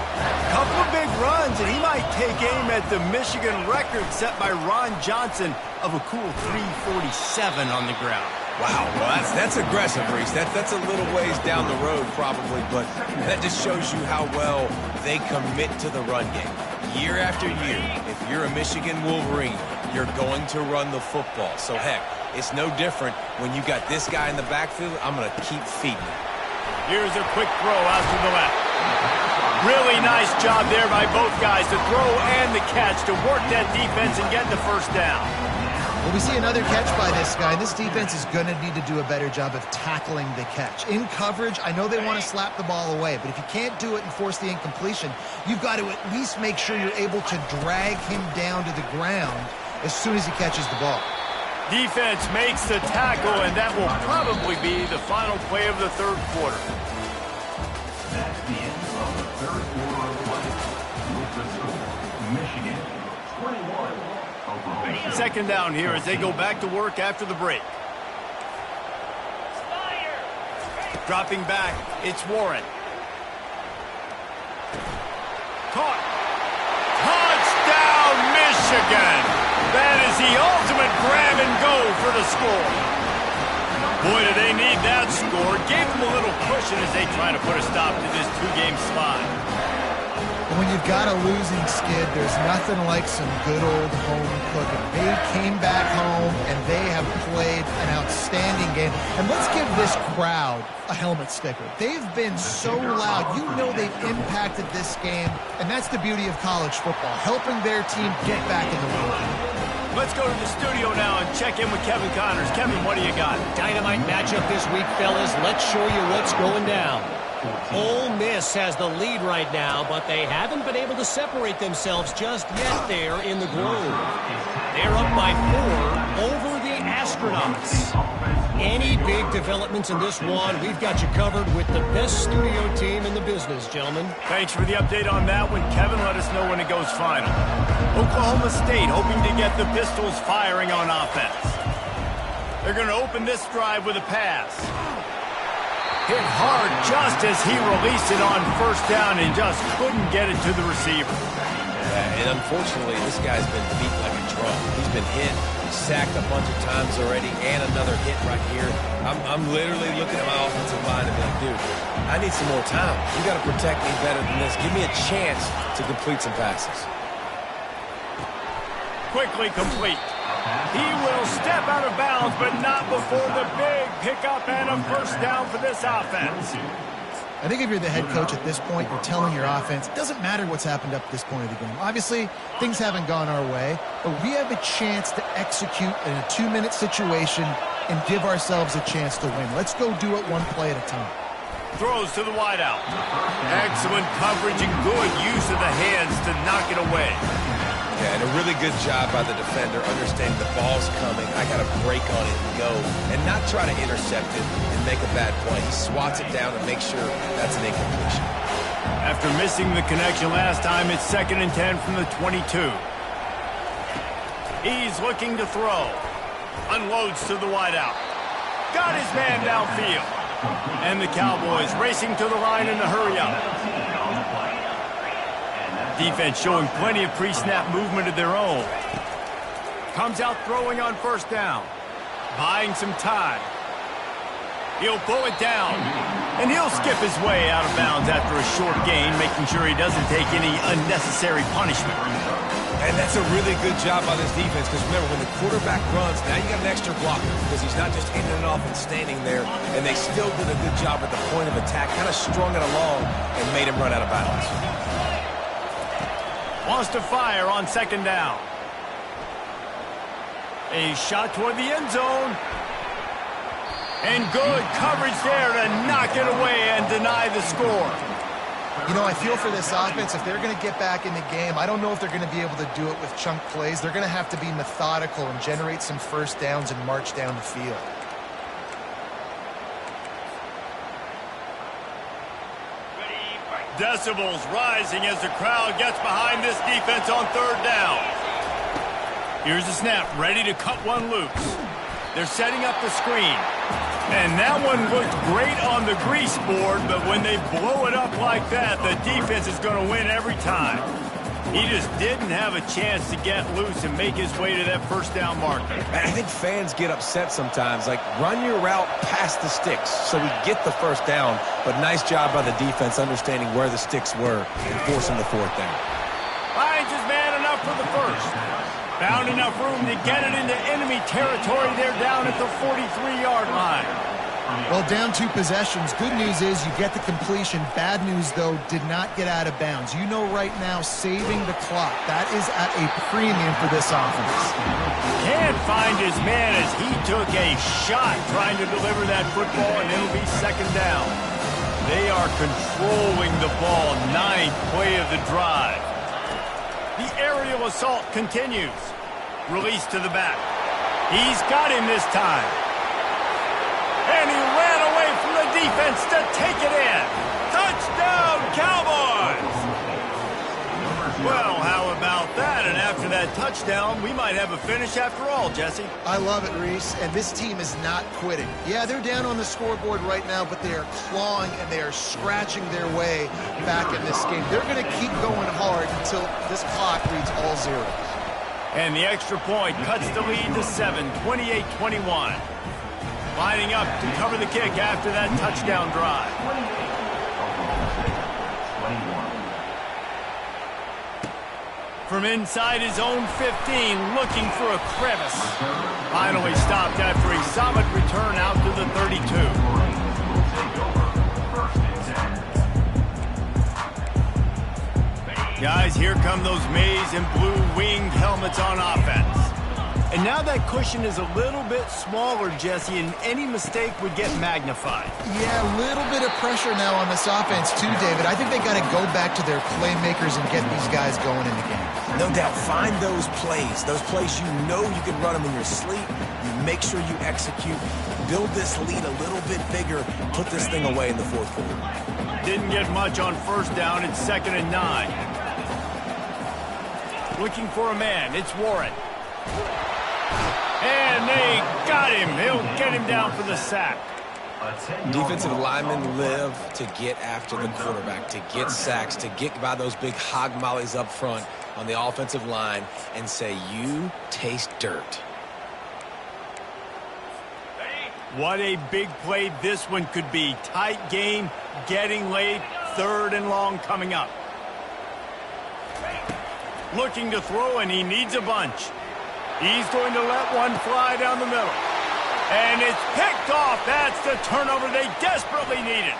Couple of big runs, and he might take aim at the Michigan record set by Ron Johnson of a cool 347 on the ground. Wow, well, that's aggressive, Reese. That's a little ways down the road probably, but that just shows you how well they commit to the run game. Year after year, if you're a Michigan Wolverine, you're going to run the football. So, heck, it's no different when you got this guy in the backfield. I'm going to keep feeding him. Here's a quick throw out to the left. Really nice job there by both guys, the throw and the catch, to work that defense and get the first down. Well, we see another catch by this guy. This defense is going to need to do a better job of tackling the catch. In coverage, I know they want to slap the ball away, but if you can't do it and force the incompletion, you've got to at least make sure you're able to drag him down to the ground as soon as he catches the ball. Defense makes the tackle, and that will probably be the final play of the third quarter. That's the end of the third quarter of play. With the score, Michigan 21, Oklahoma. Second down here as they go back to work after the break. Dropping back, it's Warren. Caught. Touchdown, Michigan! That is the ultimate grab and go for the score. Boy, do they need that score. Gave them a little cushion as they try to put a stop to this two-game slide. When you've got a losing skid, there's nothing like some good old home cooking. They came back home, and they have played an outstanding game. And let's give this crowd a helmet sticker. They've been so loud. You know they've impacted this game, and that's the beauty of college football, helping their team get back in the win. Let's go to the studio now and check in with Kevin Connors. Kevin, what do you got? Dynamite matchup this week, fellas. Let's show you what's going down. Ole Miss has the lead right now, but they haven't been able to separate themselves just yet there in the Grove. They're up by 4 over the Astronauts. Any big developments in this one, we've got you covered with the best studio team in the business, gentlemen. Thanks for the update on that one, Kevin. Let us know when it goes final. Oklahoma State hoping to get the Pistols firing on offense. They're going to open this drive with a pass. Hit hard just as he released it on first down and just couldn't get it to the receiver. And unfortunately, this guy's been beat like a drum. He's been hit, sacked a bunch of times already, and another hit right here. I'm literally looking at my offensive line and be like, dude, I need some more time. You got to protect me better than this. Give me a chance to complete some passes. Quickly complete. He will step out of bounds, but not before the big pickup and a first down for this offense. I think if you're the head coach at this point, you're telling your offense, it doesn't matter what's happened up to this point of the game. Obviously, things haven't gone our way, but we have a chance to execute in a 2-minute situation and give ourselves a chance to win. Let's go do it one play at a time. Throws to the wideout. Excellent coverage and good use of the hands to knock it away. Yeah, and a really good job by the defender understanding the ball's coming. I got to break on it and go and not try to intercept it and make a bad play. He swats it down and makes sure that's an incompletion. After missing the connection last time, it's 2nd and 10 from the 22. He's looking to throw. Unloads to the wideout. Got his man downfield. And the Cowboys racing to the line in the hurry-up. Defense showing plenty of pre-snap movement of their own. Comes out throwing on first down. Buying some time. He'll pull it down. And he'll skip his way out of bounds after a short gain, making sure he doesn't take any unnecessary punishment. And that's a really good job by this defense, because remember, when the quarterback runs, now you got an extra blocker, because he's not just handing it off and standing there, and they still did a good job at the point of attack, kind of strung it along and made him run out of bounds. Wants to fire on 2nd down. A shot toward the end zone. And good coverage there to knock it away and deny the score. You know, I feel for this offense, if they're going to get back in the game, I don't know if they're going to be able to do it with chunk plays. They're going to have to be methodical and generate some first downs and march down the field. Decibels rising as the crowd gets behind this defense on 3rd down. Here's the snap, ready to cut one loose. They're setting up the screen. And that one looked great on the grease board, but when they blow it up like that, the defense is going to win every time. He just didn't have a chance to get loose and make his way to that first down marker. I think fans get upset sometimes. Like, run your route past the sticks so we get the first down. But nice job by the defense understanding where the sticks were and forcing the 4th down. Finds his man enough for the first. Found enough room to get it into enemy territory. They're down at the 43-yard line. Well, down 2 possessions. Good news is you get the completion. Bad news, though, did not get out of bounds. You know right now, saving the clock, that is at a premium for this offense. Can't find his man as he took a shot trying to deliver that football, and it'll be 2nd down. They are controlling the ball. 9th play of the drive. The aerial assault continues. Release to the back. He's got him this time. And he ran away from the defense to take it in. Touchdown, Cowboys! Well, how about that? And after that touchdown, we might have a finish after all, Jesse. I love it, Reese, and this team is not quitting. Yeah, they're down on the scoreboard right now, but they are clawing and they are scratching their way back in this game. They're going to keep going hard until this clock reads all zeros. And the extra point cuts the lead to 7, 28-21. Lining up to cover the kick after that touchdown drive. From inside his own 15, looking for a crevice. Finally stopped after a solid return out to the 32. Guys, here come those maize and blue winged helmets on offense. And now that cushion is a little bit smaller, Jesse, and any mistake would get magnified. Yeah, a little bit of pressure now on this offense too, David. I think they got to go back to their playmakers and get these guys going in the game. No doubt, find those plays you know you can run them in your sleep. You make sure you execute, build this lead a little bit bigger, put this thing away in the 4th quarter. Didn't get much on first down. It's 2nd and 9. Looking for a man. It's Warren. And they got him. He'll get him down for the sack. A 10-yard Defensive loss. linemen live to get after the quarterback, to get sacks, to get by those big hog mollies up front on the offensive line and say, you taste dirt. What a big play this one could be. Tight game, getting late, 3rd and long coming up. Looking to throw, and he needs a bunch. He's going to let one fly down the middle. And it's picked off. That's the turnover they desperately needed.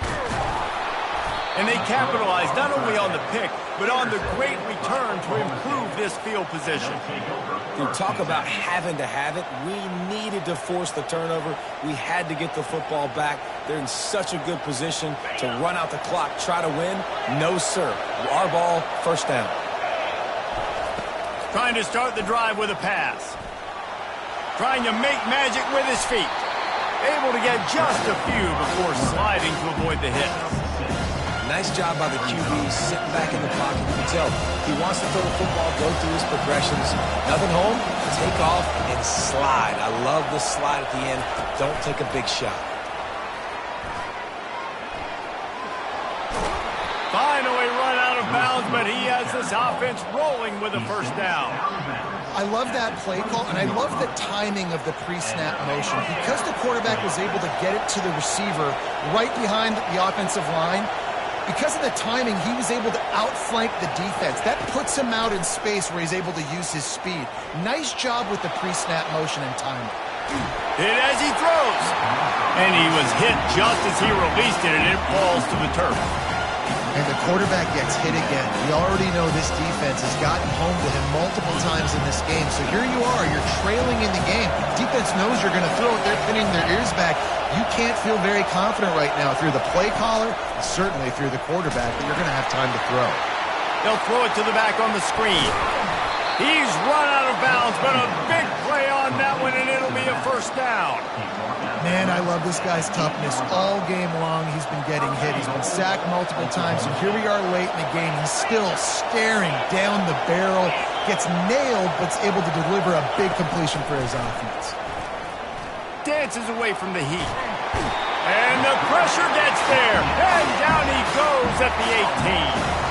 And they capitalized not only on the pick, but on the great return to improve this field position. You talk about having to have it. We needed to force the turnover. We had to get the football back. They're in such a good position to run out the clock, try to win. No, sir. Our ball, 1st down. Trying to start the drive with a pass. Trying to make magic with his feet. Able to get just a few before sliding to avoid the hit. Nice job by the QB, sitting back in the pocket. You can tell he wants to throw the football, go through his progressions. Nothing home, take off and slide. I love the slide at the end. Don't take a big shot. Finally run out of bounds, but he has this offense rolling with a 1st down. I love that play call, and I love the timing of the pre-snap motion. Because the quarterback was able to get it to the receiver right behind the offensive line, because of the timing, he was able to outflank the defense. That puts him out in space where he's able to use his speed. Nice job with the pre-snap motion and timing. Hit as he throws. And he was hit just as he released it, and it falls to the turf. And the quarterback gets hit again. We already know this defense has gotten home to him multiple times in this game. So here you are, you're trailing in the game. Defense knows you're going to throw it. They're pinning their ears back. You can't feel very confident right now through the play caller, and certainly through the quarterback, that you're going to have time to throw. They'll throw it to the back on the screen. He's run out of bounds, but a big play on that one, and it'll be a 1st down. Man, I love this guy's toughness. All game long, he's been getting hit. He's been sacked multiple times, and here we are late in the game. He's still staring down the barrel, gets nailed, but's able to deliver a big completion for his offense. Dances away from the heat. And the pressure gets there. And down he goes at the 18.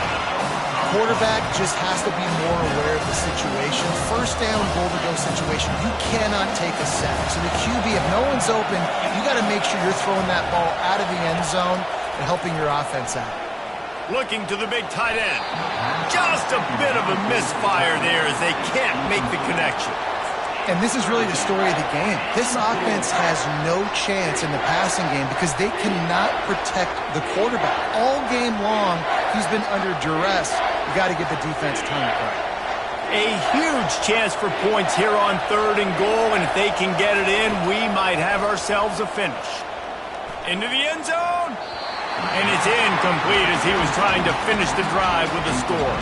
Quarterback just has to be more aware of the situation. 1st down, goal-to-go situation. You cannot take a sack. So the QB, if no one's open, you got to make sure you're throwing that ball out of the end zone and helping your offense out. Looking to the big tight end. Just a bit of a misfire there as they can't make the connection. And this is really the story of the game. This offense has no chance in the passing game because they cannot protect the quarterback. All game long, he's been under duress. You got to get the defense timed right. A huge chance for points here on 3rd and goal, and if they can get it in, we might have ourselves a finish. Into the end zone, and it's incomplete as he was trying to finish the drive with a score.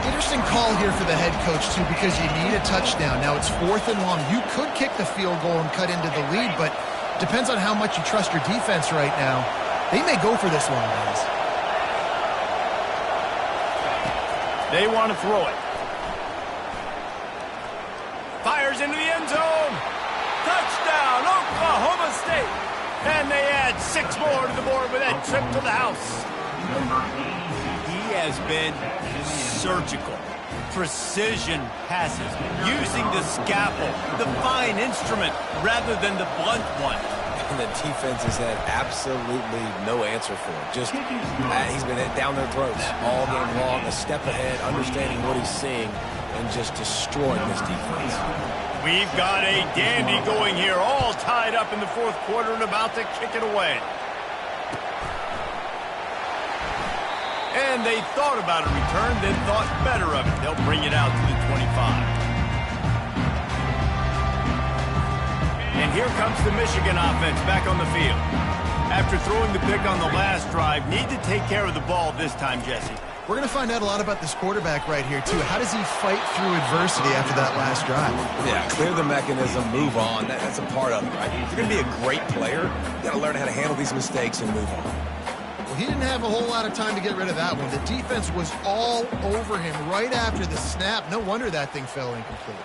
Interesting call here for the head coach, too, because you need a touchdown. Now it's 4th and long. You could kick the field goal and cut into the lead, but depends on how much you trust your defense right now. They may go for this one, guys. They want to throw it. Fires into the end zone. Touchdown, Oklahoma State. And they add 6 more to the board with that trip to the house. He has been surgical. Precision passes, using the scalpel, the fine instrument, rather than the blunt one. And the defense has had absolutely no answer for it. Just, he's been down their throats all game long, a step ahead, understanding what he's seeing, and just destroying this defense. We've got a dandy going here, all tied up in the 4th quarter and about to kick it away. And they thought about a return, then thought better of it. They'll bring it out to the 25. And here comes the Michigan offense back on the field. After throwing the pick on the last drive, need to take care of the ball this time, Jesse. We're going to find out a lot about this quarterback right here, too. How does he fight through adversity after that last drive? Yeah, clear the mechanism, move on. That's a part of it, right? If you're going to be a great player, you got to learn how to handle these mistakes and move on. Well, he didn't have a whole lot of time to get rid of that one. The defense was all over him right after the snap. No wonder that thing fell incomplete.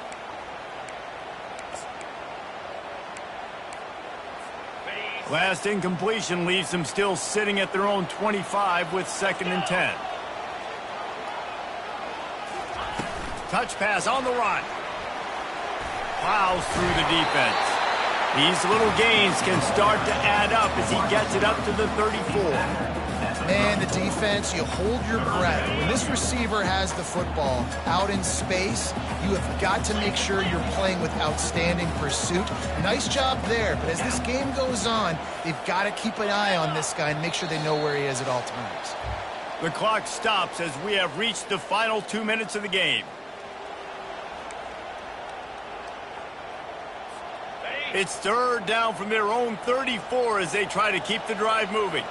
Last incompletion leaves them still sitting at their own 25 with 2nd and 10. Touch pass on the run. Plows through the defense. These little gains can start to add up as he gets it up to the 34. Man, the defense, you hold your breath. When this receiver has the football out in space, you have got to make sure you're playing with outstanding pursuit. Nice job there, but as this game goes on, they've got to keep an eye on this guy and make sure they know where he is at all times. The clock stops as we have reached the final 2 minutes of the game. It's 3rd down from their own 34 as they try to keep the drive moving.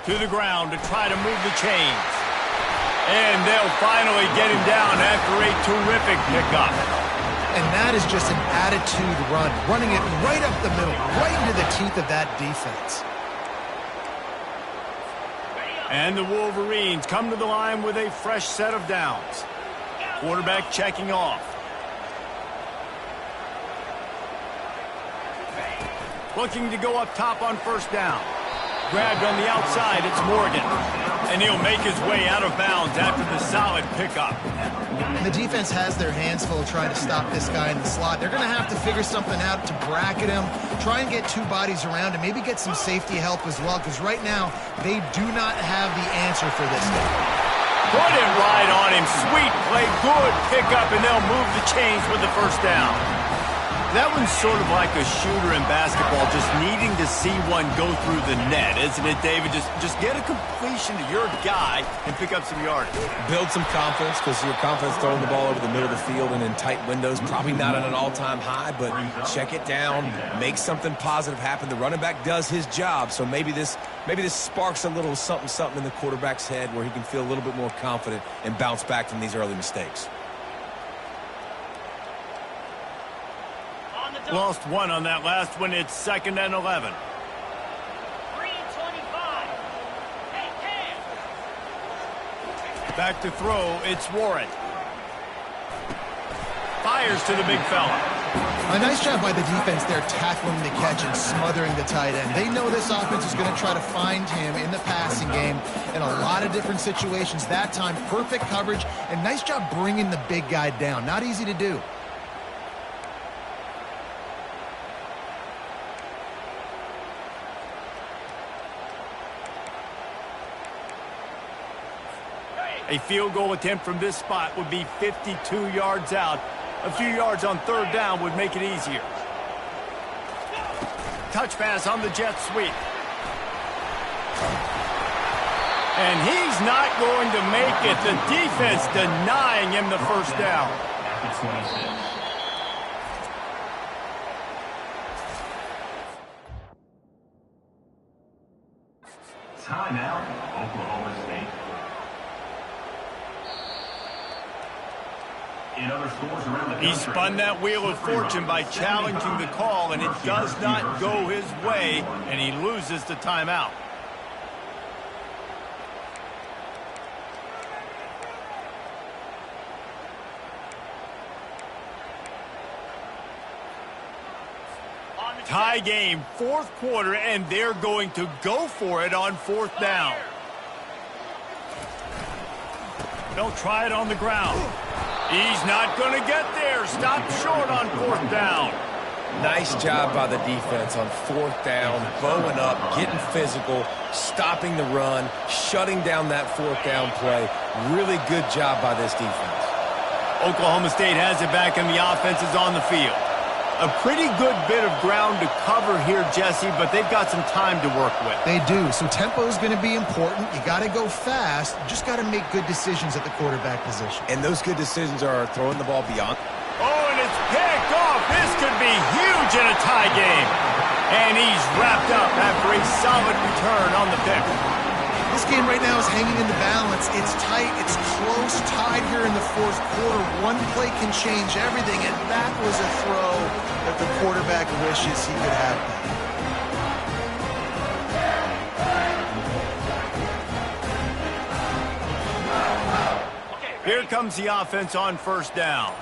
To the ground to try to move the chains. And they'll finally get him down after a terrific pickup. And that is just an attitude run, running it right up the middle, right into the teeth of that defense. And the Wolverines come to the line with a fresh set of downs. Quarterback checking off. Looking to go up top on 1st down. Grabbed on the outside, it's Morgan. And he'll make his way out of bounds after the solid pickup. And the defense has their hands full trying to stop this guy in the slot. They're going to have to figure something out to bracket him, try and get 2 bodies around him, maybe get some safety help as well, because right now they do not have the answer for this guy. Put it right on him. Sweet play, good pickup, and they'll move the chains with the 1st down. That one's sort of like a shooter in basketball, just needing to see one go through the net, isn't it, David? Just get a completion to your guy and pick up some yardage. Build some confidence, because your confidence throwing the ball over the middle of the field and in tight windows, probably not at an all-time high, but check it down, make something positive happen. The running back does his job, so maybe this sparks a little something in the quarterback's head where he can feel a little bit more confident and bounce back from these early mistakes. Lost 1 on that last one. It's 2nd and 11. 3:25. Back to throw. It's Warren. Fires to the big fella. A nice job by the defense there, tackling the catch and smothering the tight end. They know this offense is going to try to find him in the passing game in a lot of different situations. That time, perfect coverage, and nice job bringing the big guy down. Not easy to do. A field goal attempt from this spot would be 52 yards out. A few yards on 3rd down would make it easier. Touch pass on the jet sweep. And he's not going to make it. The defense denying him the 1st down. Timeout, Oklahoma State. In other scores around the country, He spun that wheel of fortune by challenging the call, and it does not go his way, and he loses the timeout. Tie game, 4th quarter, and they're going to go for it on 4th down. They'll try it on the ground. He's not going to get there. Stop short on 4th down. Nice job by the defense on 4th down, bowing up, getting physical, stopping the run, shutting down that 4th down play. Really good job by this defense. Oklahoma State has it back, and the offense is on the field. A pretty good bit of ground to cover here, Jesse, but they've got some time to work with. They do, so tempo is going to be important. You got to go fast. You just got to make good decisions at the quarterback position. And those good decisions are throwing the ball beyond. Oh, and it's picked off. This could be huge in a tie game. And he's wrapped up after a solid return on the pick. This game right now is hanging in the balance. It's tight. It's close. Tied here in the 4th quarter. One play can change everything, and that was a throw that the quarterback wishes he could have back. Here comes the offense on first down.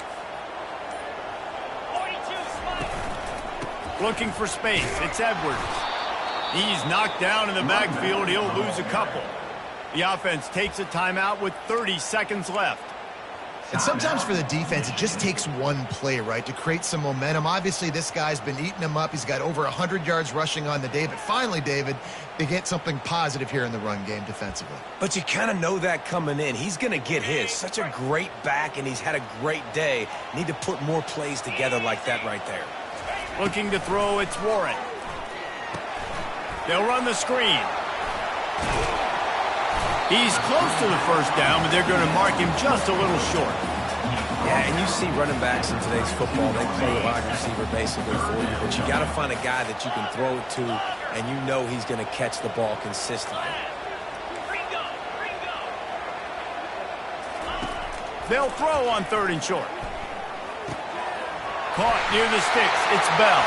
Looking for space. It's Edwards. He's knocked down in the backfield. He'll lose a couple. The offense takes a timeout with 30 seconds left. And sometimes for the defense, it just takes one play, right, to create some momentum. Obviously, this guy's been eating them up. He's got over 100 yards rushing on the day. But finally, David, they get something positive here in the run game defensively. But you kind of know that coming in. He's going to get his. Such a great back, and he's had a great day. Need to put more plays together like that right there. Looking to throw, it's Warren. They'll run the screen. He's close to the first down, but they're going to mark him just a little short. Yeah, and you see running backs in today's football, they play wide receiver basically for you, but you got to find a guy that you can throw it to, and you know he's going to catch the ball consistently. They'll throw on 3rd and short. Caught near the sticks. It's Bell.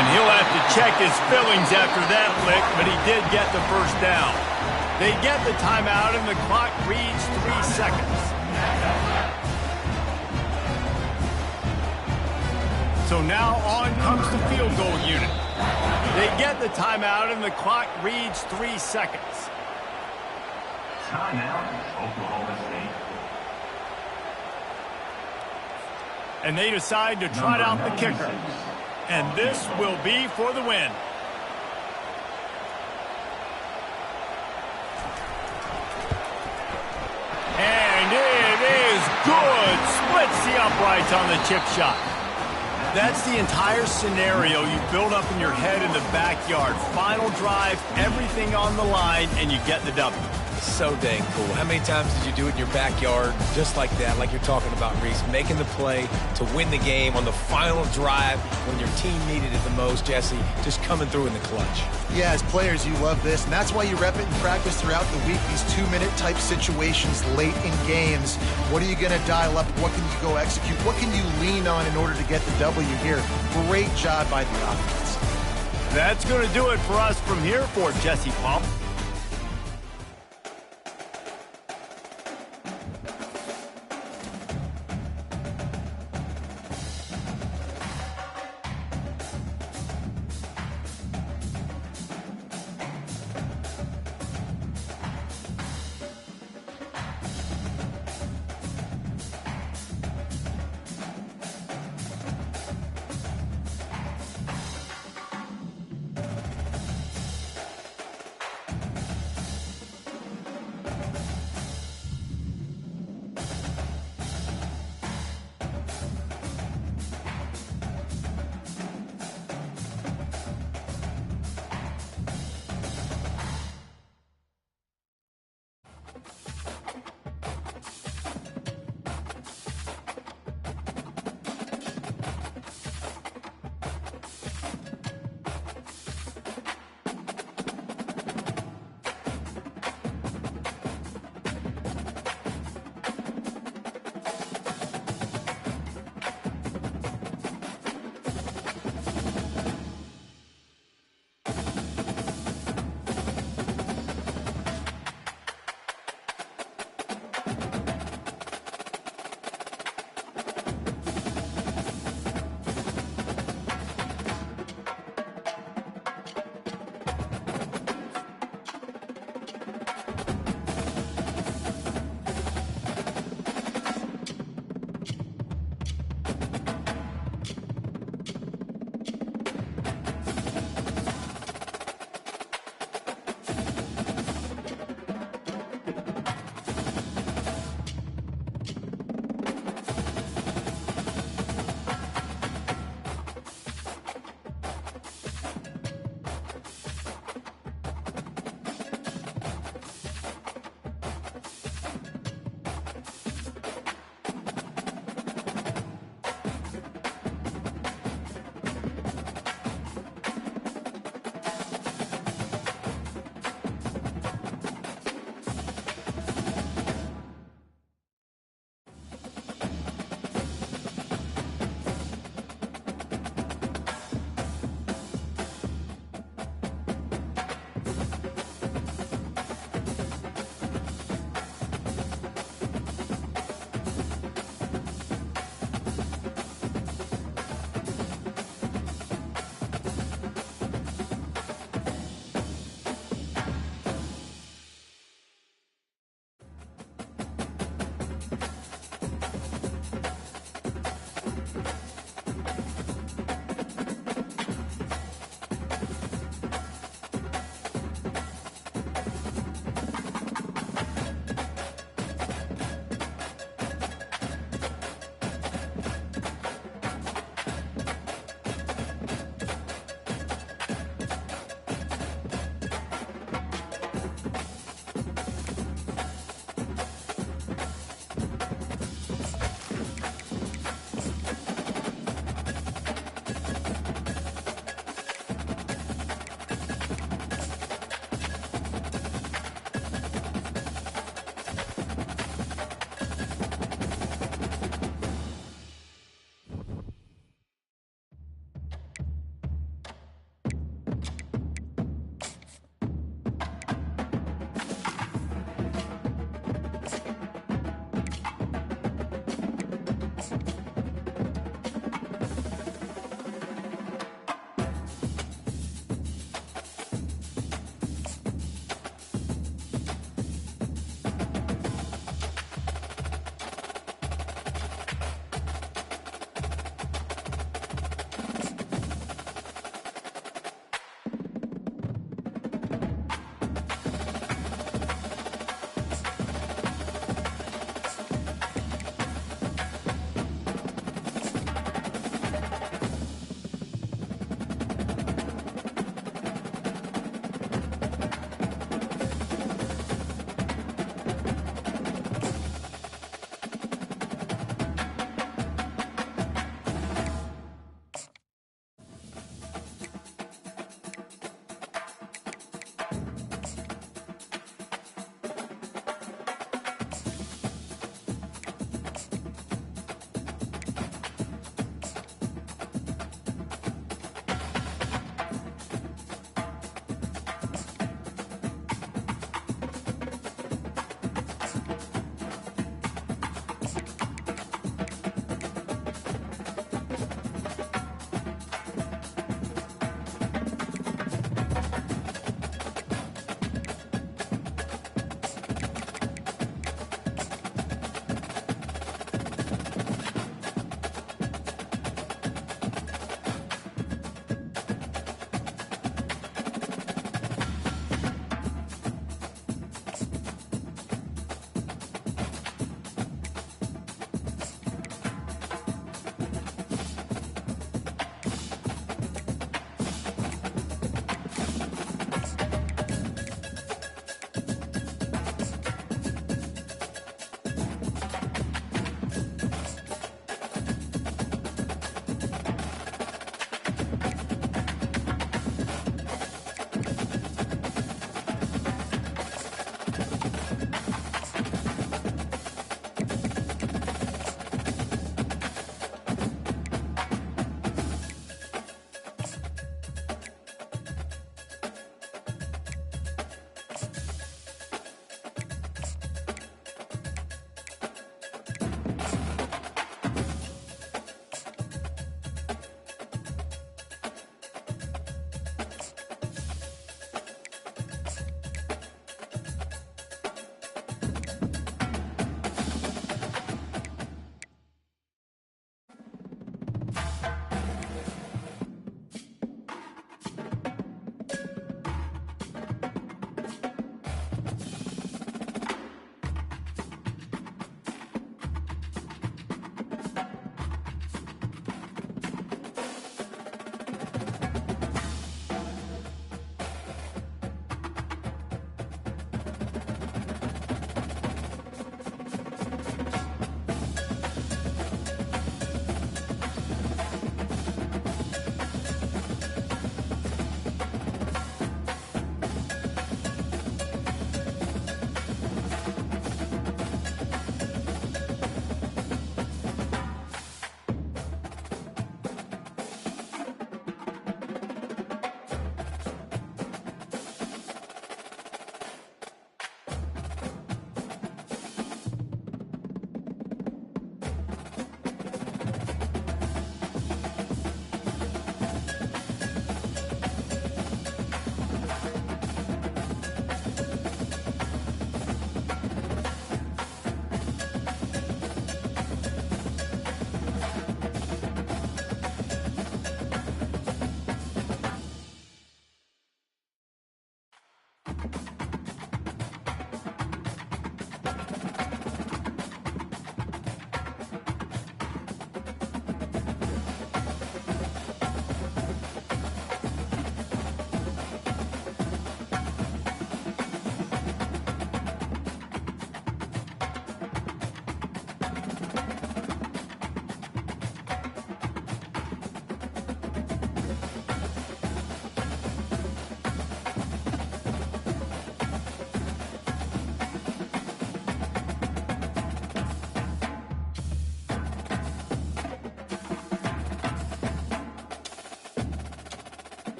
And he'll have to check his fillings after that lick, but he did get the first down. They get the timeout, and the clock reads 3 seconds. So now on comes the field goal unit. They get the timeout, and the clock reads 3 seconds. Timeout, Oklahoma State. And they decide to trot out the kicker. And this will be for the win. And it is good. Splits the uprights on the chip shot. That's the entire scenario you build up in your head in the backyard. Final drive, everything on the line, and you get the W. So dang cool. How many times did you do it in your backyard just like that, like you're talking about, Reese, making the play to win the game on the final drive when your team needed it the most, Jesse, just coming through in the clutch. Yeah, as players, you love this, and that's why you rep it in practice throughout the week, these 2-minute type situations late in games. What are you going to dial up? What can you go execute? What can you lean on in order to get the W here? Great job by the offense. That's going to do it for us from here for Jesse Pomp.